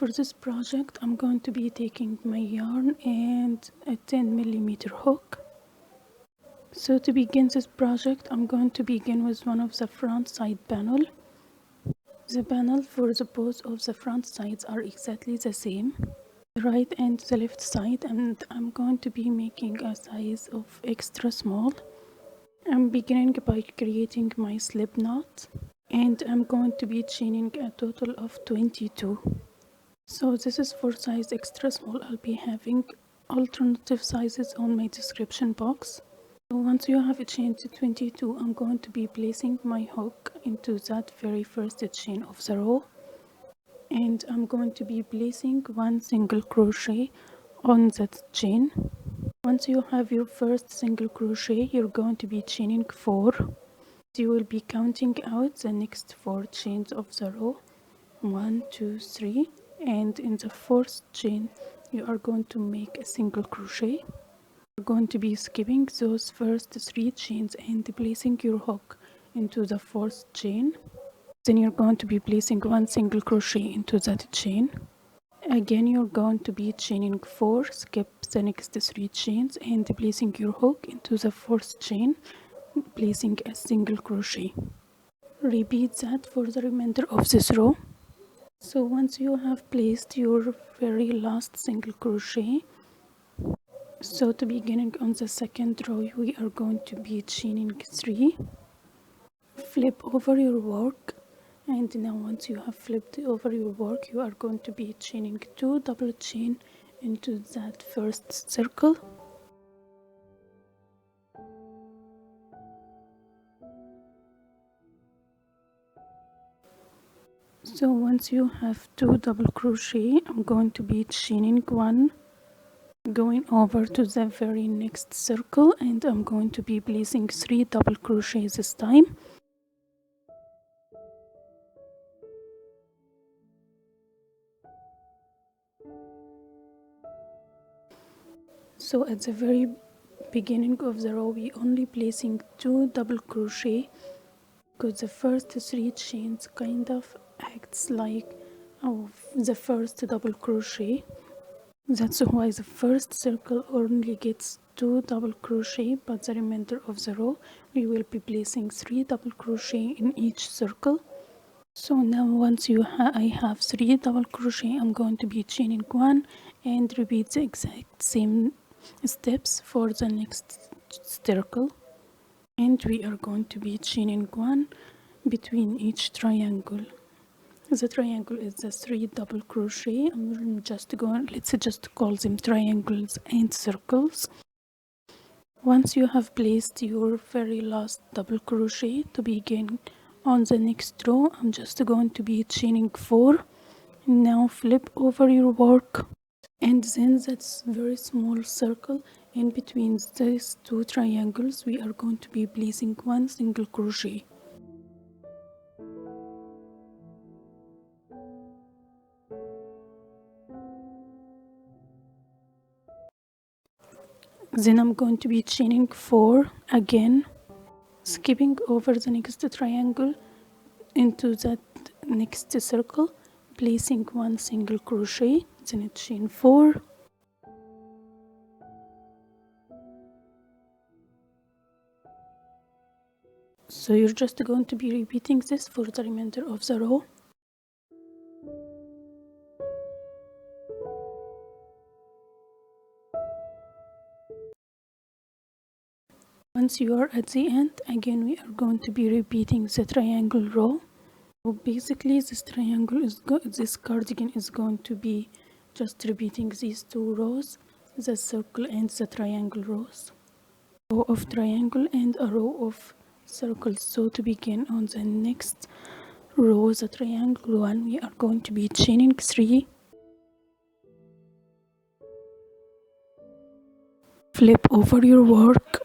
For this project, I'm going to be taking my yarn and a 10mm hook. So to begin this project, I'm going to begin with one of the front side panel. The panel for the both of the front sides are exactly the same, the right and the left side, and I'm going to be making a size of extra small. I'm beginning by creating my slip knot, and I'm going to be chaining a total of 22. So this is for size extra small. I'll be having alternative sizes on my description box. So once you have chained to 22, I'm going to be placing my hook into that very first chain of the row, and I'm going to be placing one single crochet on that chain. Once you have your first single crochet, you're going to be chaining 4. You will be counting out the next 4 chains of the row. 1, 2, 3, and in the fourth chain you are going to make a single crochet. You're going to be skipping those first 3 chains and placing your hook into the fourth chain. Then you're going to be placing one single crochet into that chain. Again, you're going to be chaining 4, skip the next 3 chains and placing your hook into the fourth chain, placing a single crochet. Repeat that for the remainder of this row. So once you have placed your very last single crochet, so to beginning on the second row, we are going to be chaining 3, flip over your work, and now once you have flipped over your work, you are going to be chaining 2 double chain into that first circle. So once you have 2 double crochet, I'm going to be chaining 1, going over to the very next circle, and I'm going to be placing 3 double crochets this time. So at the very beginning of the row, we only placing 2 double crochet because the first 3 chains kind of acts like the first double crochet. That's why the first circle only gets 2 double crochet, but the remainder of the row we will be placing 3 double crochet in each circle. So now once I have 3 double crochet, I'm going to be chaining 1 and repeat the exact same steps for the next circle, and we are going to be chaining 1 between each triangle. The triangle is the 3 double crochet. Let's just call them triangles and circles. Once you have placed your very last double crochet, to begin on the next row, I'm just going to be chaining 4. Now flip over your work, and then that's very small circle in between these 2 triangles, we are going to be placing 1 single crochet. Then I'm going to be chaining 4 again, skipping over the next triangle into that next circle, placing 1 single crochet, then chain 4. So you're just going to be repeating this for the remainder of the row. Once you are at the end, again we are going to be repeating the triangle row. So basically this cardigan is going to be just repeating these 2 rows, the circle and the triangle rows. Row of triangle and a row of circles. So to begin on the next row, the triangle one, we are going to be chaining 3, flip over your work.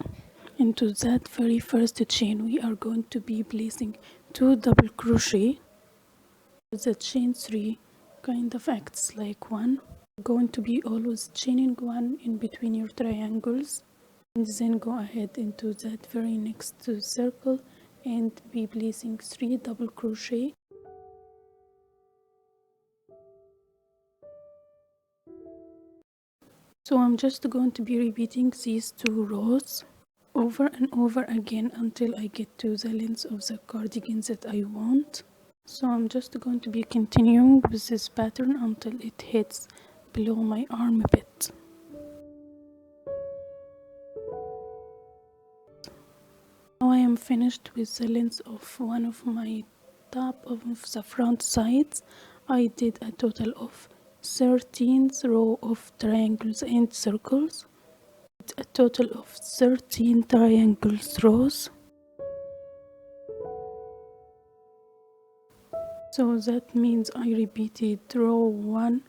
Into that very first chain, we are going to be placing 2 double crochet. The chain 3 kind of acts like 1. You're going to be always chaining 1 in between your triangles, and then go ahead into that very next circle and be placing 3 double crochet. So I'm just going to be repeating these 2 rows over and over again until I get to the length of the cardigan that I want. So I'm just going to be continuing with this pattern until it hits below my armpit. Now I am finished with the length of one of my top of the front sides. I did a total of 13 row of triangles and circles, a total of 13 triangles rows. So that means I repeated row 1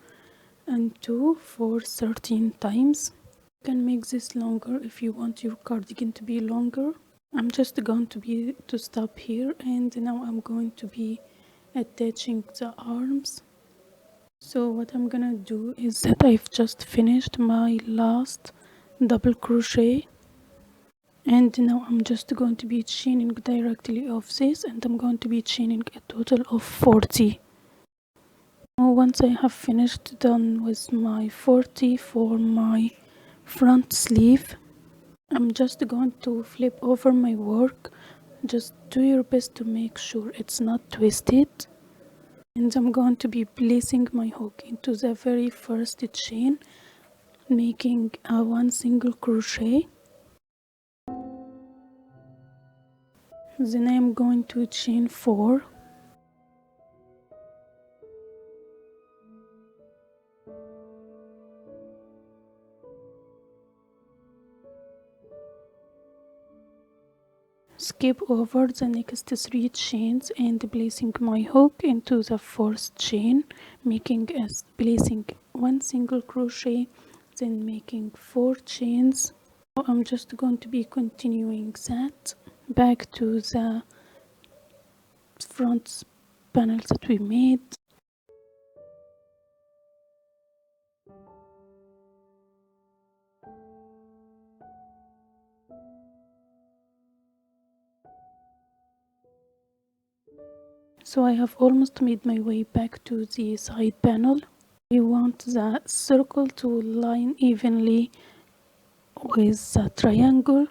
and 2 for 13 times. You can make this longer if you want your cardigan to be longer. I'm just going to stop here, and now I'm going to be attaching the arms. So what I'm gonna do is that I've just finished my last double crochet, and now I'm just going to be chaining directly off this, and I'm going to be chaining a total of 40. Now once I have finished done with my 40 for my front sleeve, I'm just going to flip over my work. Just do your best to make sure it's not twisted, and I'm going to be placing my hook into the very first chain, making a 1 single crochet. Then I'm going to chain 4, skip over the next 3 chains and placing my hook into the 4th chain, making placing 1 single crochet, then making 4 chains. So I'm just going to be continuing that back to the front panel that we made. So I have almost made my way back to the side panel. We want the circle to line evenly with the triangle.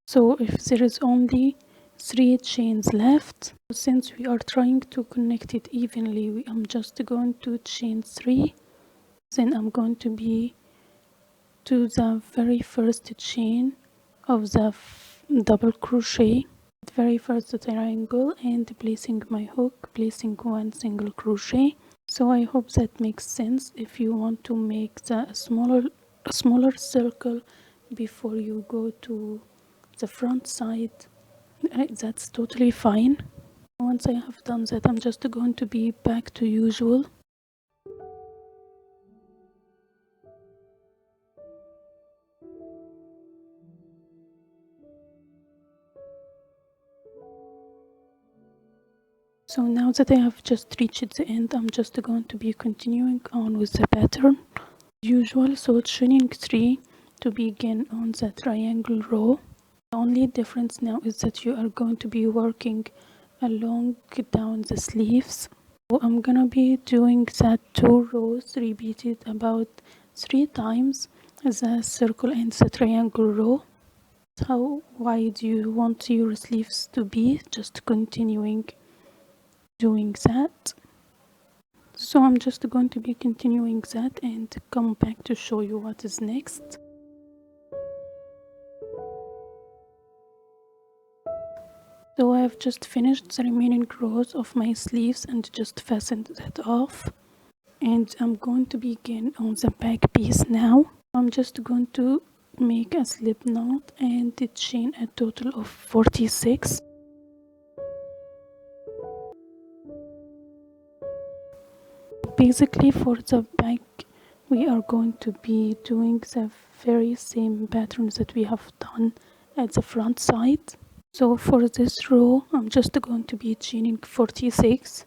So if there is only 3 chains left, since we are trying to connect it evenly, I'm just going to chain 3. Then I'm going to be to the very first chain of the double crochet, very first triangle, and placing my hook, placing 1 single crochet. So I hope that makes sense. If you want to make the smaller circle before you go to the front side, that's totally fine. Once I have done that, I'm just going to be back to usual. So now that I have just reached the end, I'm just going to be continuing on with the pattern usual. So chaining 3 to begin on the triangle row. The only difference now is that you are going to be working along down the sleeves. So I'm gonna be doing that 2 rows repeated about 3 times, the circle and the triangle row. How wide you want your sleeves to be, just continuing doing that. So I'm just going to be continuing that and come back to show you what is next. So I have just finished the remaining rows of my sleeves and just fastened that off, and I'm going to begin on the back piece now. I'm just going to make a slip knot and chain a total of 46. Basically for the back we are going to be doing the very same patterns that we have done at the front side. So for this row I'm just going to be chaining 46.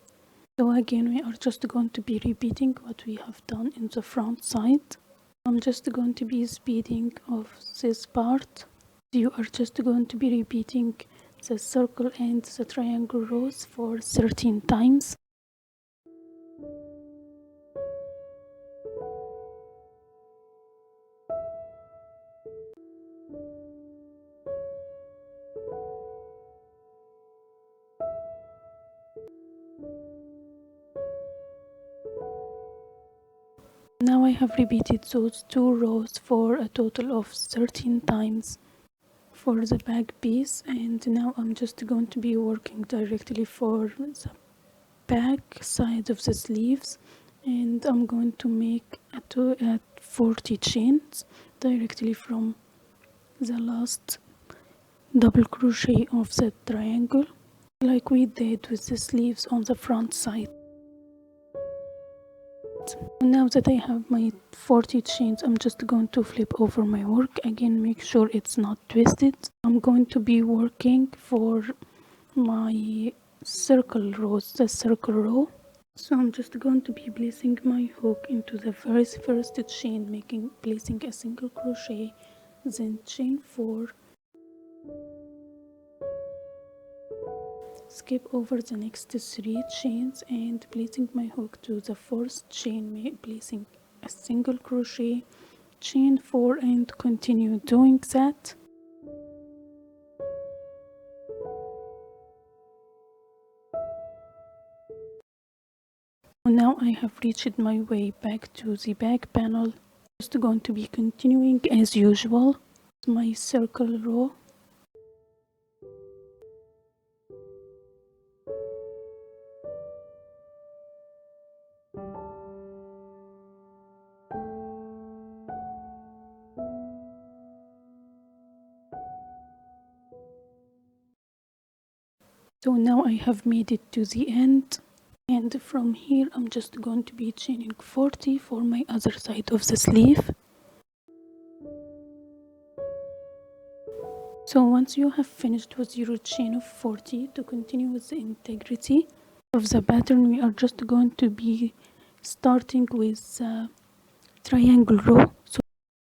So again we are just going to be repeating what we have done in the front side. I'm just going to be speeding off this part. You are just going to be repeating the circle and the triangle rows for 13 times. Now I have repeated those 2 rows for a total of 13 times for the back piece, and now I'm just going to be working directly for the back side of the sleeves, and I'm going to make at 40 chains directly from the last double crochet of the triangle, like we did with the sleeves on the front side. Now that I have my 40 chains, I'm just going to flip over my work again, make sure it's not twisted. I'm going to be working for my circle rows, the circle row. So I'm just going to be placing my hook into the very first chain, placing a single crochet, then chain 4, skip over the next 3 chains and placing my hook to the 4th chain, placing a single crochet, chain 4, and continue doing that. Now I have reached my way back to the back panel. Just going to be continuing as usual my circle row. So now I have made it to the end, and from here I'm just going to be chaining 40 for my other side of the sleeve. So once you have finished with your chain of 40, to continue with the integrity of the pattern, we are just going to be starting with the triangle row. So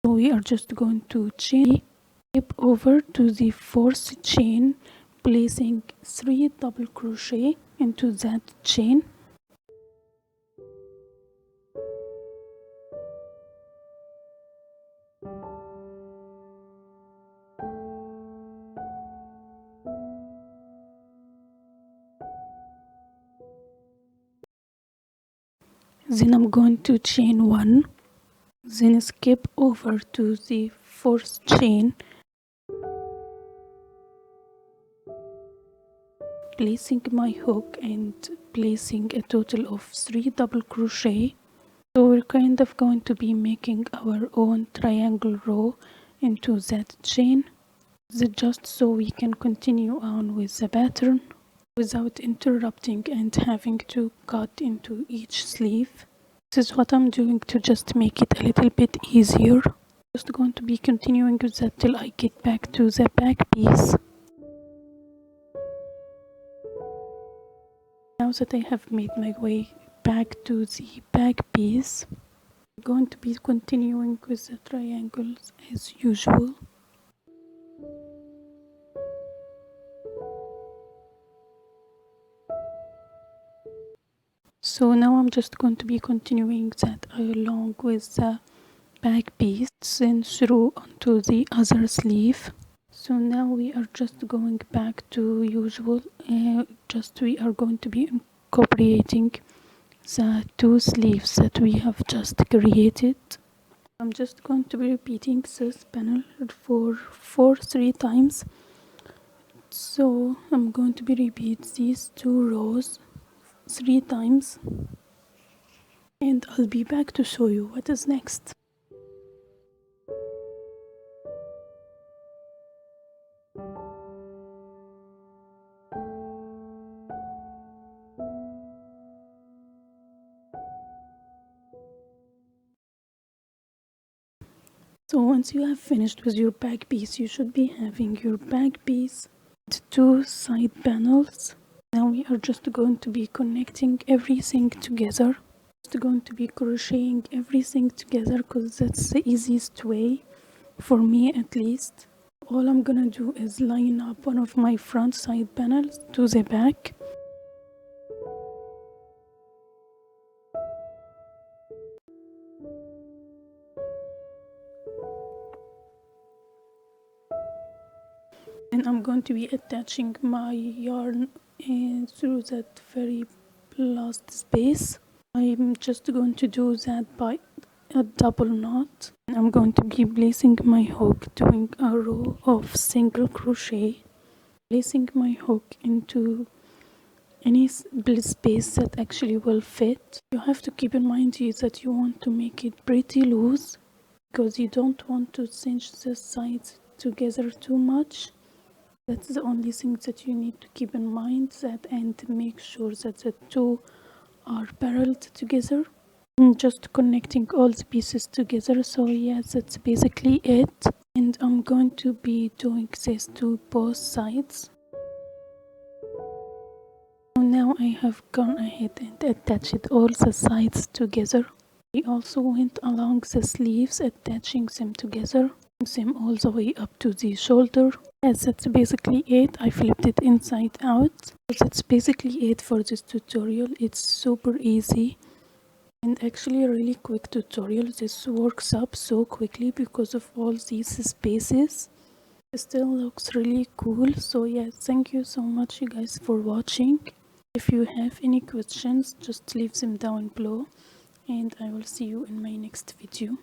we are just going to chain, skip over to the 4th chain, placing 3 double crochet into that chain. Then I'm going to chain 1, then skip over to the 4th chain, placing my hook and placing a total of 3 double crochet. So we're kind of going to be making our own triangle row into that chain, just so we can continue on with the pattern without interrupting and having to cut into each sleeve. This is what I'm doing to just make it a little bit easier. Just going to be continuing with that till I get back to the back piece. Now that I have made my way back to the back piece, I'm going to be continuing with the triangles as usual. So now I'm just going to be continuing that along with the back piece, then through onto the other sleeve. So now we are just going back to usual, we are going to be incorporating the 2 sleeves that we have just created. I'm just going to be repeating this panel for 3 times. So I'm going to be repeat these 2 rows 3 times, and I'll be back to show you what is next. So once you have finished with your back piece, you should be having your back piece with 2 side panels. Now we are just going to be connecting everything together. Just going to be crocheting everything together because that's the easiest way, for me at least. All I'm gonna do is line up one of my front side panels to the back. And I'm going to be attaching my yarn through that very last space. I'm just going to do that by a double knot. I'm going to be placing my hook, doing a row of single crochet, placing my hook into any space that actually will fit. You have to keep in mind here that you want to make it pretty loose because you don't want to cinch the sides together too much. That's the only thing that you need to keep in mind, that, and make sure that the two are parallel together. I'm just connecting all the pieces together. So yes, that's basically it, and I'm going to be doing this to both sides. So now I have gone ahead and attached all the sides together. I also went along the sleeves, attaching them together, them all the way up to the shoulder. Yes, that's basically it. I flipped it inside out. That's basically it for this tutorial. It's super easy and actually a really quick tutorial. This works up so quickly because of all these spaces. It still looks really cool. So yes, thank you so much you guys for watching. If you have any questions, just leave them down below, and I will see you in my next video.